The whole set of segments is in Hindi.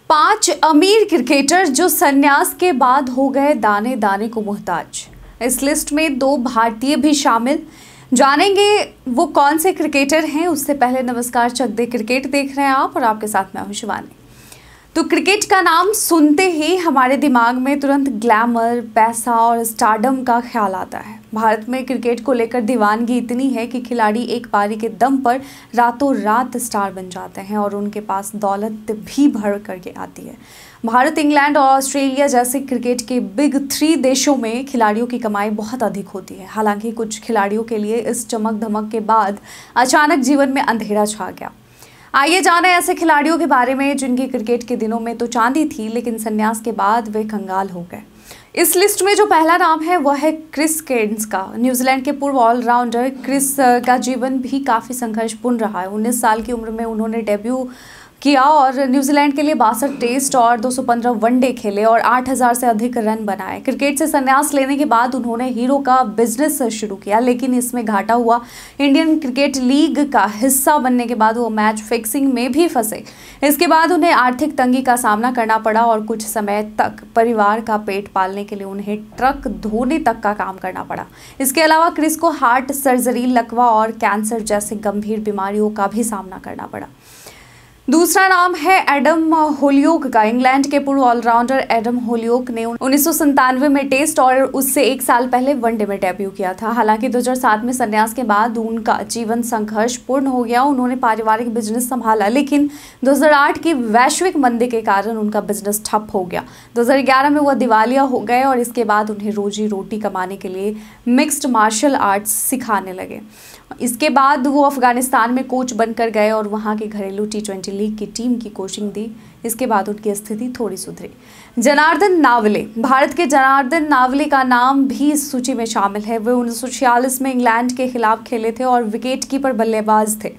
5 अमीर क्रिकेटर जो संन्यास के बाद हो गए दाने दाने को मोहताज। इस लिस्ट में 2 भारतीय भी शामिल। जानेंगे वो कौन से क्रिकेटर हैं। उससे पहले नमस्कार, चक दे क्रिकेट देख रहे हैं आप और आपके साथ मैं हूं शिवानी। तो क्रिकेट का नाम सुनते ही हमारे दिमाग में तुरंत ग्लैमर, पैसा और स्टारडम का ख्याल आता है। भारत में क्रिकेट को लेकर दीवानगी इतनी है कि खिलाड़ी एक पारी के दम पर रातों रात स्टार बन जाते हैं और उनके पास दौलत भी भर करके आती है। भारत, इंग्लैंड और ऑस्ट्रेलिया जैसे क्रिकेट के बिग 3 देशों में खिलाड़ियों की कमाई बहुत अधिक होती है। हालांकि कुछ खिलाड़ियों के लिए इस चमक धमक के बाद अचानक जीवन में अंधेरा छा गया। आइए जाने ऐसे खिलाड़ियों के बारे में जिनकी क्रिकेट के दिनों में तो चांदी थी, लेकिन संन्यास के बाद वे कंगाल हो गए। इस लिस्ट में जो पहला नाम है वह है क्रिस केर्न्स का। न्यूजीलैंड के पूर्व ऑलराउंडर क्रिस का जीवन भी काफ़ी संघर्षपूर्ण रहा है। 19 साल की उम्र में उन्होंने डेब्यू किया और न्यूजीलैंड के लिए 62 टेस्ट और 215 वनडे खेले और 8000 से अधिक रन बनाए। क्रिकेट से संन्यास लेने के बाद उन्होंने हीरो का बिजनेस शुरू किया, लेकिन इसमें घाटा हुआ। इंडियन क्रिकेट लीग का हिस्सा बनने के बाद वो मैच फिक्सिंग में भी फंसे। इसके बाद उन्हें आर्थिक तंगी का सामना करना पड़ा और कुछ समय तक परिवार का पेट पालने के लिए उन्हें ट्रक धोने तक का काम करना पड़ा। इसके अलावा क्रिस को हार्ट सर्जरी, लकवा और कैंसर जैसे गंभीर बीमारियों का भी सामना करना पड़ा। दूसरा नाम है एडम होलियोक का। इंग्लैंड के पूर्व ऑलराउंडर एडम होलियोक ने 1997 में टेस्ट और उससे 1 साल पहले वनडे में डेब्यू किया था। हालांकि 2007 में संन्यास के बाद उनका जीवन संघर्षपूर्ण हो गया। उन्होंने पारिवारिक बिजनेस संभाला, लेकिन 2008 की वैश्विक मंदी के कारण उनका बिजनेस ठप हो गया। 2011 में वह दिवालिया हो गए और इसके बाद उन्हें रोजी रोटी कमाने के लिए मिक्स्ड मार्शल आर्ट्स सिखाने लगे। इसके बाद वो अफगानिस्तान में कोच बनकर गए और वहाँ की घरेलू T20 लीग की टीम की कोचिंग दी। इसके बाद उनकी स्थिति थोड़ी सुधरी। जनार्दन नावले, भारत के जनार्दन नावले का नाम भी इस सूची में शामिल है। वे 1946 में इंग्लैंड के खिलाफ खेले थे और विकेटकीपर बल्लेबाज थे।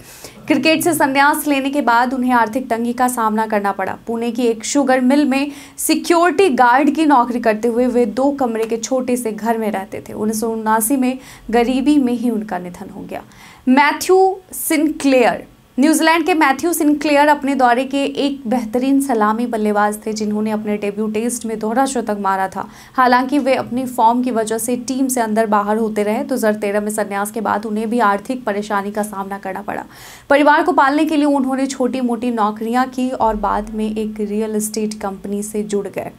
क्रिकेट से संन्यास लेने के बाद उन्हें आर्थिक तंगी का सामना करना पड़ा। पुणे की एक शुगर मिल में सिक्योरिटी गार्ड की नौकरी करते हुए वे 2 कमरे के छोटे से घर में रहते थे। 1979 में गरीबी में ही उनका निधन हो गया। मैथ्यू सिनक्लेयर, न्यूजीलैंड के मैथ्यू सिनक्लेयर अपने दौरे के एक बेहतरीन सलामी बल्लेबाज थे जिन्होंने अपने डेब्यू टेस्ट में दोहरा शतक मारा था। हालांकि वे अपनी फॉर्म की वजह से टीम से अंदर बाहर होते रहे। 2013 में संन्यास के बाद उन्हें भी आर्थिक परेशानी का सामना करना पड़ा। परिवार को पालने के लिए उन्होंने छोटी मोटी नौकरियां की और बाद में एक रियल एस्टेट कंपनी से जुड़ गए।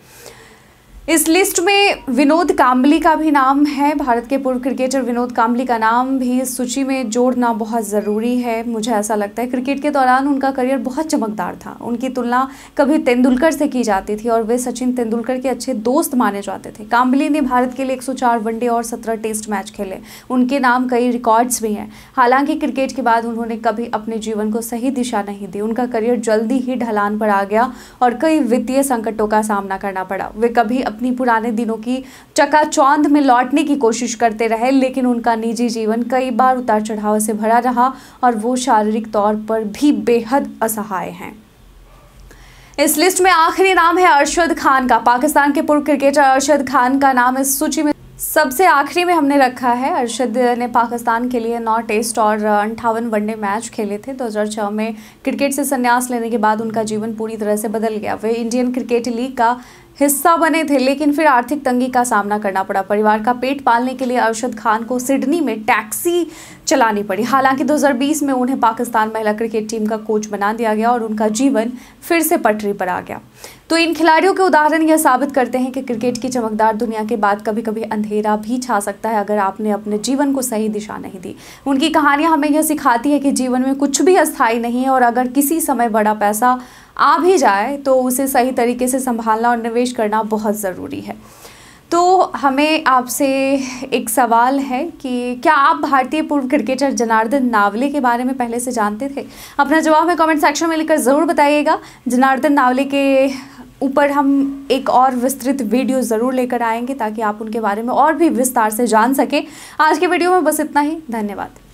इस लिस्ट में विनोद कांबली का भी नाम है। भारत के पूर्व क्रिकेटर विनोद कांबली का नाम भी इस सूची में जोड़ना बहुत ज़रूरी है। मुझे ऐसा लगता है क्रिकेट के दौरान उनका करियर बहुत चमकदार था। उनकी तुलना कभी तेंदुलकर से की जाती थी और वे सचिन तेंदुलकर के अच्छे दोस्त माने जाते थे। कांबली ने भारत के लिए 104 वनडे और 17 टेस्ट मैच खेले। उनके नाम कई रिकॉर्ड्स भी हैं। हालांकि क्रिकेट के बाद उन्होंने कभी अपने जीवन को सही दिशा नहीं दी। उनका करियर जल्दी ही ढलान पर आ गया और कई वित्तीय संकटों का सामना करना पड़ा। वे कभी अपनी पुराने दिनों की चकाचौंध में लौटने की कोशिश करते रहे, लेकिन उनका निजी जीवन कई बार उतार चढ़ाव से भरा रहा और वो शारीरिक तौर पर भी बेहद असहाय हैं। इस लिस्ट में आखिरी नाम है अरशद खान का। पाकिस्तान के पूर्व क्रिकेटर अरशद खान का नाम इस सूची में सबसे आखिरी में हमने रखा है। अरशद ने पाकिस्तान के लिए 9 टेस्ट और 58 वनडे मैच खेले थे। 2006 में क्रिकेट से संन्यास लेने के बाद उनका जीवन पूरी तरह से बदल गया। वे इंडियन क्रिकेट लीग का हिस्सा बने थे, लेकिन फिर आर्थिक तंगी का सामना करना पड़ा। परिवार का पेट पालने के लिए अरशद खान को सिडनी में टैक्सी चलानी पड़ी। हालांकि 2020 में उन्हें पाकिस्तान महिला क्रिकेट टीम का कोच बना दिया गया और उनका जीवन फिर से पटरी पर आ गया। तो इन खिलाड़ियों के उदाहरण यह साबित करते हैं कि क्रिकेट की चमकदार दुनिया के बाद कभी कभी अंधेरा भी छा सकता है अगर आपने अपने जीवन को सही दिशा नहीं दी। उनकी कहानियां हमें यह सिखाती है कि जीवन में कुछ भी अस्थायी नहीं है और अगर किसी समय बड़ा पैसा आ भी जाए तो उसे सही तरीके से संभालना और निवेश करना बहुत ज़रूरी है। तो हमें आपसे एक सवाल है कि क्या आप भारतीय पूर्व क्रिकेटर जनार्दन नावले के बारे में पहले से जानते थे? अपना जवाब हमें कमेंट सेक्शन में लिखकर ज़रूर बताइएगा। जनार्दन नावले के ऊपर हम एक और विस्तृत वीडियो ज़रूर लेकर आएंगे ताकि आप उनके बारे में और भी विस्तार से जान सकें। आज के वीडियो में बस इतना ही। धन्यवाद।